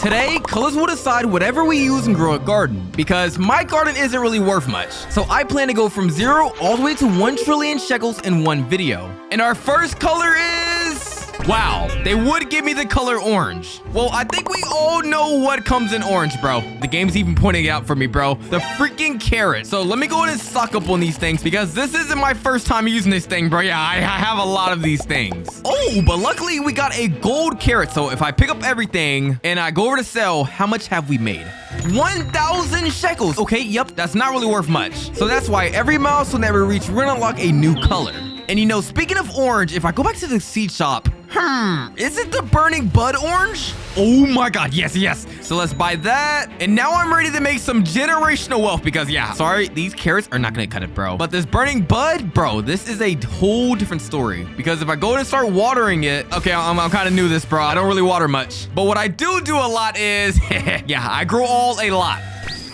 Today, colors will decide whatever we use and grow a garden, because my garden isn't really worth much. So I plan to go from 0 all the way to 1 trillion shekels in one video. And our first color is... Wow, they would give me the color orange. Well, I think we all know what comes in orange, bro. The game's even pointing it out for me, bro. The freaking carrot. So let me go ahead and stock up on these things because this isn't my first time using this thing, bro. Yeah, I have a lot of these things. Oh, but luckily we got a gold carrot. So if I pick up everything and I go over to sell, how much have we made? 1,000 shekels. Okay, yep, that's not really worth much. So that's why every milestone that we reach, we're gonna unlock a new color. And you know, speaking of orange, if I go back to the seed shop, is it the burning bud orange? Oh my god, yes. So let's buy that. And now I'm ready to make some generational wealth because, yeah, sorry, these carrots are not gonna cut it, bro. But this burning bud, bro, this is a whole different story. Because if I go and start watering it, okay, I'm kind of new to this, bro. I don't really water much. But what I do a lot is, yeah, I grow a lot.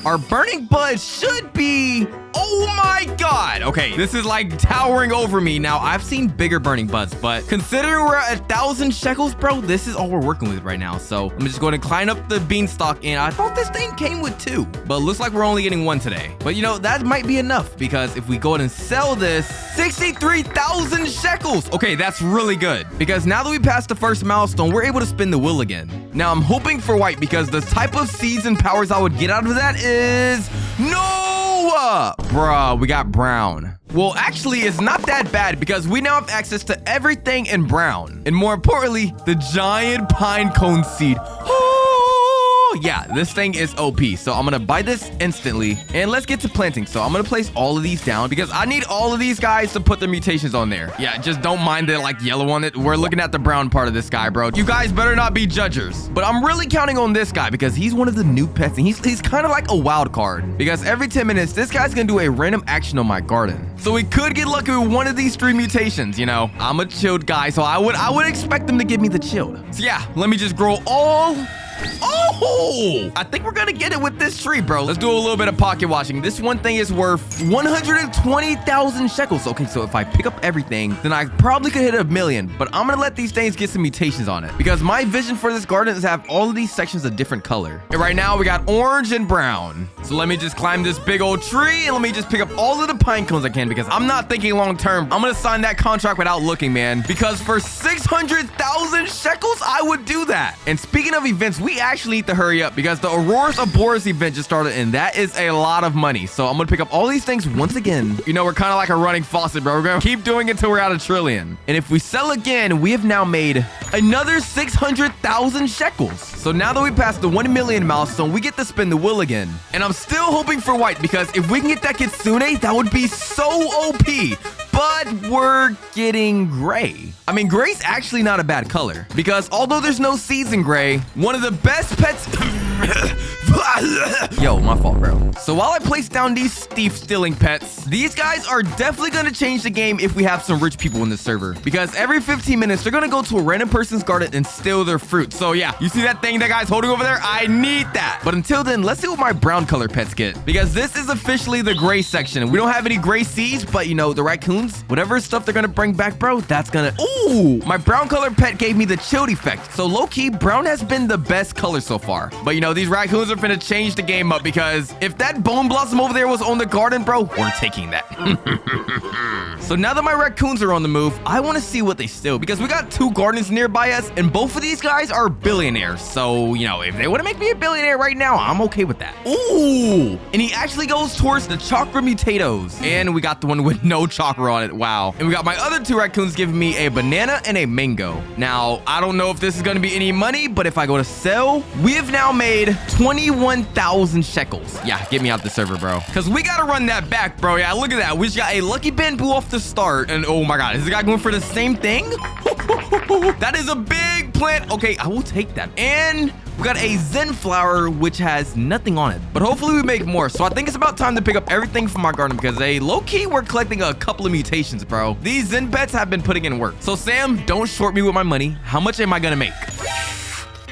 Our burning bud should be... Oh my god. Okay, this is like towering over me. Now, I've seen bigger burning buds, but considering we're at 1,000 shekels, bro, this is all we're working with right now. So I'm just going to climb up the beanstalk, and I thought this thing came with 2, but it looks like we're only getting 1 today. But you know, that might be enough because if we go ahead and sell this, 63,000 shekels. Okay, that's really good because now that we passed the first milestone, we're able to spin the wheel again. Now, I'm hoping for white because the type of seeds and powers I would get out of that is... No! Bruh, we got brown. Well, actually, it's not that bad because we now have access to everything in brown. And more importantly, the giant pine cone seed. Yeah, this thing is OP. So I'm gonna buy this instantly and let's get to planting. So I'm gonna place all of these down because I need all of these guys to put their mutations on there. Yeah, just don't mind the like yellow on it. We're looking at the brown part of this guy, bro. You guys better not be judgers. But I'm really counting on this guy because he's one of the new pets and he's kind of like a wild card because every 10 minutes this guy's gonna do a random action on my garden. So we could get lucky with one of these 3 mutations. You know, I'm a chilled guy, so I would expect them to give me the chilled. So yeah, let me just grow all... Oh, I think we're gonna get it with this tree, bro. Let's do a little bit of pocket watching. This one thing is worth 120,000 shekels. Okay, so if I pick up everything, then I probably could hit 1 million, but I'm gonna let these things get some mutations on it because my vision for this garden is to have all of these sections a different color. And right now we got orange and brown. So let me just climb this big old tree and let me just pick up all of the pine cones I can because I'm not thinking long term. I'm gonna sign that contract without looking, man, because for 600,000 shekels, I would do that. And speaking of events, we actually need to hurry up because the Aurora's Aboris event just started and that is a lot of money. So I'm gonna pick up all these things once again. You know, we're kind of like a running faucet, bro. We're gonna keep doing it until we're at 1 trillion. And if we sell again, we have now made another 600,000 shekels. So now that we passed the 1 million milestone, we get to spin the wheel again. And I'm still hoping for white because if we can get that kitsune, that would be so OP. But we're getting gray. I mean, gray's actually not a bad color because although there's no seeds in gray, one of the best pets... Yo, my fault, bro. So while I place down these thief-stealing pets, these guys are definitely going to change the game if we have some rich people in the server. Because every 15 minutes, they're going to go to a random person's garden and steal their fruit. So yeah, you see that thing that guy's holding over there? I need that. But until then, let's see what my brown color pets get. Because this is officially the gray section. We don't have any gray seeds, but you know, the raccoons, whatever stuff they're going to bring back, bro, that's going to... Ooh, my brown color pet gave me the chilled effect. So low-key, brown has been the best color so far. But you know, these raccoons are finna change the game up because if that bone blossom over there was on the garden, bro, we're taking that. So now that my raccoons are on the move, I want to see what they steal because we got 2 gardens nearby us and both of these guys are billionaires. So, you know, if they want to make me a billionaire right now, I'm okay with that. Ooh, and he actually goes towards the chakra mutatos. And we got the one with no chakra on it. Wow. And we got my other 2 raccoons giving me a banana and a mango. Now, I don't know if this is going to be any money, but if I go to sell, we have now made 21,000 shekels. Yeah, get me out the server, bro. Because we got to run that back, bro. Yeah, look at that. We just got a lucky bamboo off the start. And oh my god, is the guy going for the same thing? That is a big plant. Okay, I will take that. And we got a zen flower, which has nothing on it. But hopefully we make more. So I think it's about time to pick up everything from my garden because low-key, we're collecting a couple of mutations, bro. These zen pets have been putting in work. So Sam, don't short me with my money. How much am I going to make?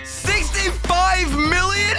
65 million?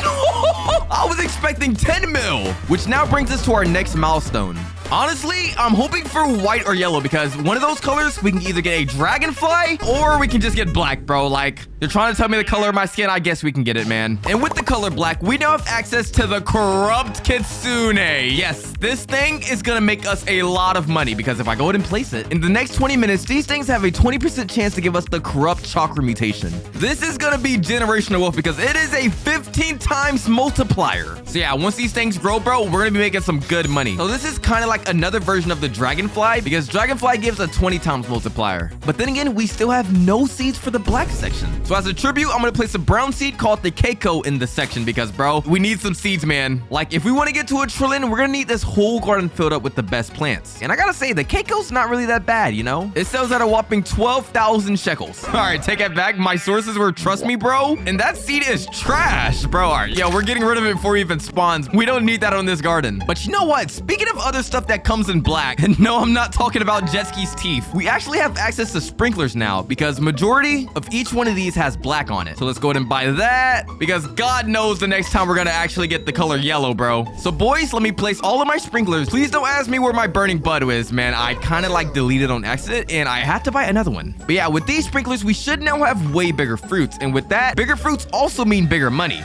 I was expecting 10 mil, which now brings us to our next milestone. Honestly, I'm hoping for white or yellow because one of those colors, we can either get a dragonfly or we can just get black, bro. Like, They're trying to tell me the color of my skin. I guess we can get it, man. And with the color black, we now have access to the corrupt kitsune. Yes, this thing is gonna make us a lot of money because if I go ahead and place it, in the next 20 minutes, these things have a 20% chance to give us the corrupt chakra mutation. This is gonna be generational wealth because it is a 15 times multiplier. So yeah, once these things grow, bro, we're gonna be making some good money. So this is kind of like another version of the dragonfly because dragonfly gives a 20 times multiplier. But then again, we still have no seeds for the black section. So as a tribute, I'm gonna place a brown seed called the keiko in this section because, bro, we need some seeds, man. Like, if we want to get to a trillion, we're gonna need this whole garden filled up with the best plants. And I gotta say, the keiko's not really that bad, you know? It sells at a whopping 12,000 shekels. All right, take it back. My sources were trust me, bro. And that seed is trash, bro. All right, yo, we're getting rid of it before it even spawns. We don't need that on this garden. But you know what? Speaking of other stuff that comes in black, and no, I'm not talking about jet ski's teeth. We actually have access to sprinklers now because majority of each one of these has black on it. So let's go ahead and buy that because God knows the next time we're gonna actually get the color yellow, bro. So boys, let me place all of my sprinklers. Please don't ask me where my burning bud is, man. I kind of like deleted on accident and I had to buy another one. But yeah, with these sprinklers, we should now have way bigger fruits. And with that, bigger fruits also mean bigger money.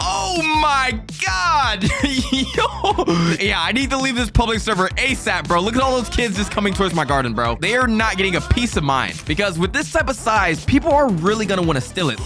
Oh my God. Yo. Yeah, I need to leave this public server ASAP, bro. Look at all those kids just coming towards my garden, bro. They are not getting a peace of mind because with this type of size, people are really gonna want to steal it.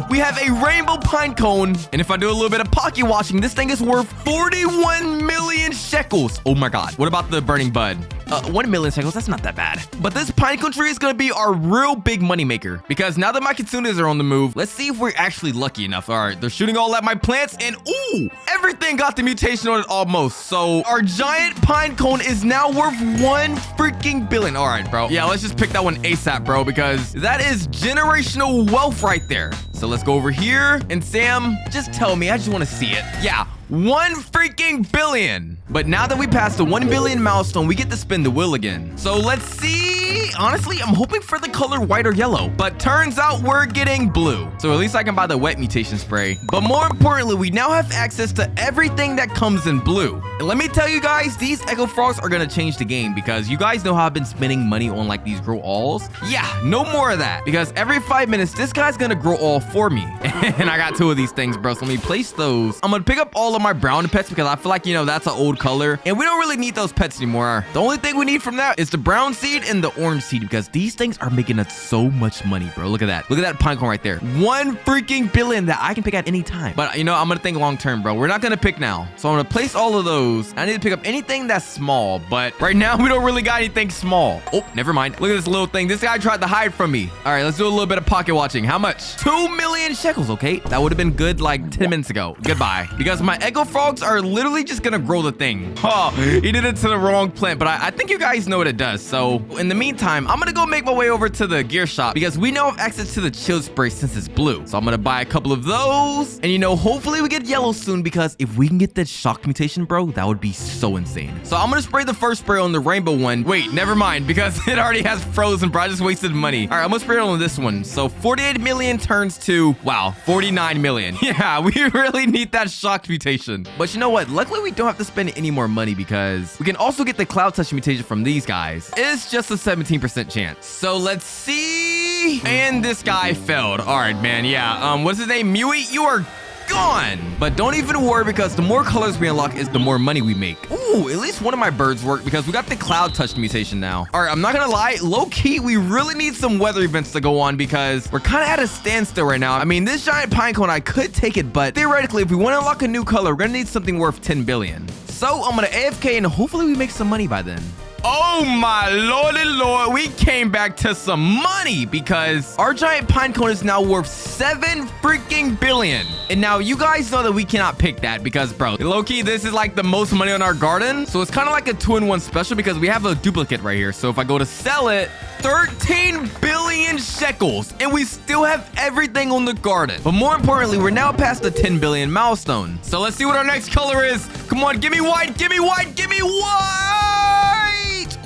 We have a rainbow pine cone. And if I do a little bit of pocket watching, this thing is worth 41 million shekels. Oh my God. What about the burning bud? 1 million shekels, that's not that bad. But this pine cone tree is gonna be our real big money maker because now that my kitsunes are on the move, let's see if we're actually lucky enough. All right, they're shooting all at my plants and ooh, everything got the mutation on it almost. So our giant pine cone is now worth 1 freaking billion. All right, bro. Yeah, let's just pick that one ASAP, bro, because that is generational wealth right there. So let's go over here and Sam, just tell me, I just want to see it. Yeah. 1 freaking billion. But now that we passed the 1 billion milestone, we get to spin the wheel again. So let's see. Honestly, I'm hoping for the color white or yellow, but turns out we're getting blue. So at least I can buy the wet mutation spray. But more importantly, we now have access to everything that comes in blue. And let me tell you guys, these echofrogs are gonna change the game because you guys know how I've been spending money on like these grow alls. Yeah, no more of that because every 5 minutes, this guy's gonna grow all for me. And I got 2 of these things, bro. So let me place those. I'm gonna pick up all of my brown pets because I feel like, you know, that's an old color and we don't really need those pets anymore. The only thing we need from that is the brown seed and the orange seed because these things are making us so much money, bro. Look at that. Look at that pine cone right there. 1 freaking billion that I can pick at any time. But you know, I'm gonna think long term, bro. We're not gonna pick now. So I'm gonna place all of those. I need to pick up anything that's small, but right now we don't really got anything small. Oh, never mind. Look at this little thing. This guy tried to hide from me. All right, let's do a little bit of pocket watching. How much? 2 million shekels. Okay, that would have been good like 10 minutes ago. Goodbye. Because my echofrogs are literally just gonna grow the thing. Oh, he did it to the wrong plant, but I think you guys know what it does. So in the meantime, I'm gonna go make my way over to the gear shop because we now have access to the chill spray since it's blue. So I'm gonna buy a couple of those. And you know, hopefully we get yellow soon because if we can get that shock mutation, bro, that would be so insane. So I'm gonna spray the first spray on the rainbow one. Wait, never mind because it already has frozen, bro. I just wasted money. All right, I'm gonna spray it on this one. So 48 million turns to, wow, 49 million. Yeah, we really need that shock mutation. But you know what? Luckily, we don't have to spend any more money because we can also get the cloud touch mutation from these guys. It's just a 17% chance. So let's see. And this guy failed. All right, man. Yeah. What's his name? Mui, you are gone. But don't even worry because the more colors we unlock is the more money we make. Ooh, at least one of my birds worked because we got the cloud touch mutation now. All right, I'm not gonna lie, low-key, we really need some weather events to go on because we're kind of at a standstill right now. I mean, this giant pine cone, I could take it, but theoretically, if we want to unlock a new color, we're gonna need something worth 10 billion. So I'm gonna AFK and hopefully we make some money by then. Oh my lordy lord, we came back to some money because our giant pine cone is now worth 7 freaking billion. And now you guys know that we cannot pick that because, bro, low-key, this is like the most money on our garden. So it's kind of like a 2-in-1 special because we have a duplicate right here. So if I go to sell it, 13 billion shekels and we still have everything on the garden. But more importantly, we're now past the 10 billion milestone. So let's see what our next color is. Come on, give me white, give me white, give me white.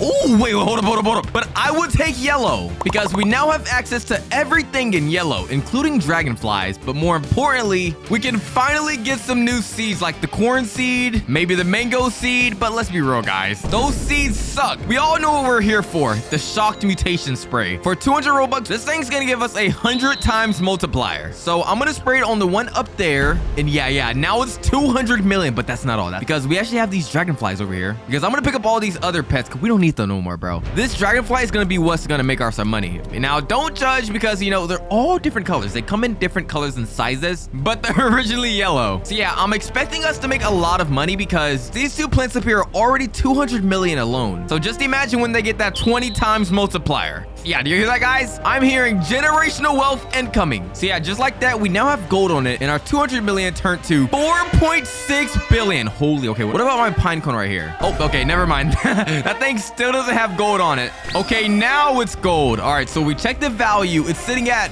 Oh, wait, hold up. But I would take yellow because we now have access to everything in yellow, including dragonflies. But more importantly, we can finally get some new seeds like the corn seed, maybe the mango seed. But let's be real, guys. Those seeds suck. We all know what we're here for. The shocked mutation spray. For 200 Robux, this thing's going to give us 100 times multiplier. So I'm going to spray it on the one up there. And yeah, now it's 200 million. But that's not all that because we actually have these dragonflies over here. Because I'm going to pick up all these other pets because we don't need them no more, bro. This dragonfly is going to be what's going to make us some money. Now, don't judge because, you know, they're all different colors. They come in different colors and sizes, but they're originally yellow. So yeah, I'm expecting us to make a lot of money because these two plants up here are already 200 million alone. So just imagine when they get that 20 times multiplier. Yeah, do you hear that, guys? I'm hearing generational wealth incoming. So yeah, just like that, we now have gold on it and our 200 million turned to 4.6 billion. Holy, okay, what about my pine cone right here? Oh, okay, never mind. That thing still doesn't have gold on it. Okay, now it's gold. All right, so we checked the value. It's sitting at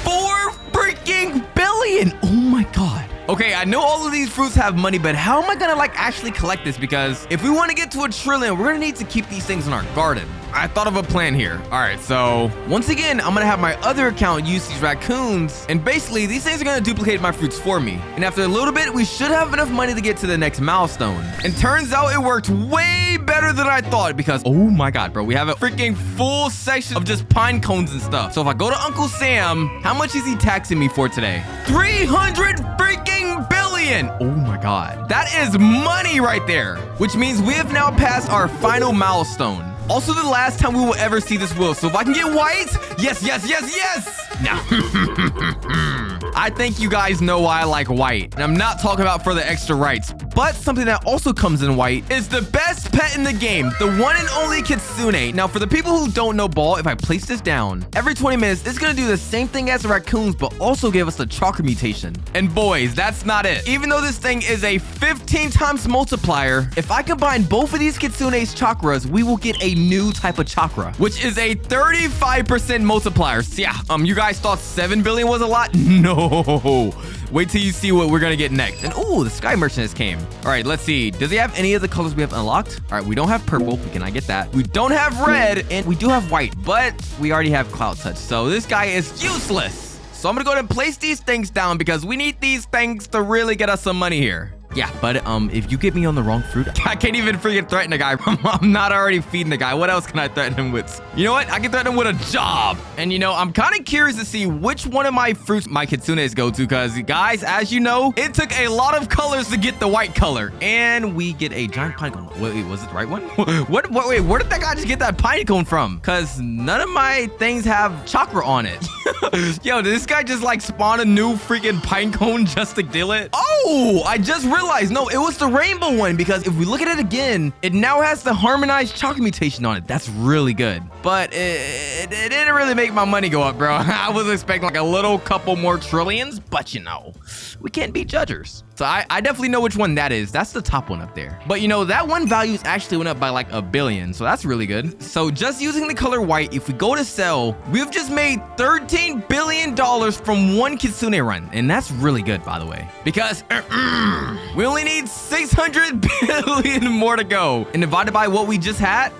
4 freaking billion. Oh my God. Okay, I know all of these fruits have money, but how am I gonna like actually collect this? Because if we want to get to 1 trillion, we're gonna need to keep these things in our garden. I thought of a plan here. All right, so once again, I'm gonna have my other account use these raccoons, and basically these things are gonna duplicate my fruits for me. And after a little bit, we should have enough money to get to the next milestone. And turns out it worked way better than I thought because, oh my God, bro, we have a freaking full section of just pine cones and stuff. So if I go to Uncle Sam, how much is he taxing me for today? 300 freaking billion. Oh my God, that is money right there, which means we have now passed our final milestone. Also, the last time we will ever see this wheel. So if I can get white, yes. Now, I think you guys know why I like white. And I'm not talking about for the extra rights, but something that also comes in white is the best pet in the game, the one and only kitsune. Now, for the people who don't know Ball, if I place this down, every 20 minutes, it's going to do the same thing as the raccoons, but also give us the chakra mutation. And boys, that's not it. Even though this thing is a 15 times multiplier, if I combine both of these kitsune's chakras, we will get a new type of chakra, which is a 35% multiplier. So yeah, you guys thought 7 billion was a lot? No. Wait till you see what we're gonna get next. And oh, the sky merchant has came. All right, let's see. Does he have any of the colors we have unlocked? All right, we don't have purple. We cannot get that. We don't have red, and we do have white, but we already have cloud touch. So this guy is useless. So I'm gonna go ahead and place these things down because we need these things to really get us some money here. Yeah, but if you get me on the wrong fruit, I can't even freaking threaten a guy. I'm not already feeding the guy. What else can I threaten him with? You know what? I can threaten him with a job. And you know, I'm kind of curious to see which one of my fruits my kitsunes go to because guys, as you know, it took a lot of colors to get the white color. And we get a giant pine cone. Wait, was it the right one? Wait, where did that guy just get that pine cone from? Because none of my things have chakra on it. Yo, did this guy just like spawn a new freaking pine cone just to deal it? Oh, I just realized, no, it was the rainbow one because if we look at it again, it now has the harmonized chakra mutation on it. That's really good. But it didn't really make my money go up, bro. I was expecting like a little couple more trillions, but you know, we can't be judgers. So I definitely know which one that is. That's the top one up there. But you know, that one values actually went up by like 1 billion. So that's really good. So just using the color white, if we go to sell, we've just made $13 billion from one kitsune run. And that's really good, by the way, because we only need 600 billion more to go. And divided by what we just had,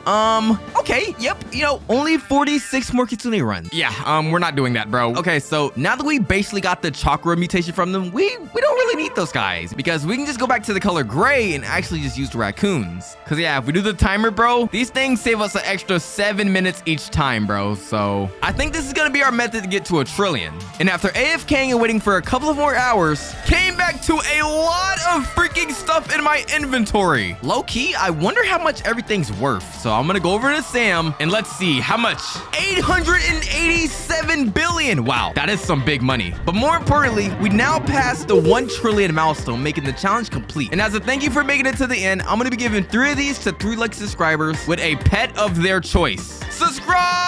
okay, yep, you know, only 46 more kitsune runs. Yeah, we're not doing that, bro. Okay, so now that we basically got the chakra mutation from them, we don't really need those guys because we can just go back to the color gray and actually just use the raccoons. Because yeah, if we do the timer, bro, these things save us an extra 7 minutes each time, bro. So I think this is gonna be our method to get to 1 trillion. And after AFKing and waiting for a couple of more hours, came back to a lot of freaking stuff in my inventory. Low key, I wonder how much everything's worth. So I'm gonna go over to Sam and let's see how much. 887 billion. Wow, that is some big money. But more importantly, we now passed the 1 trillion milestone, making the challenge complete. And as a thank you for making it to the end, I'm gonna be giving 3 of these to 3 like subscribers with a pet of their choice. Subscribe!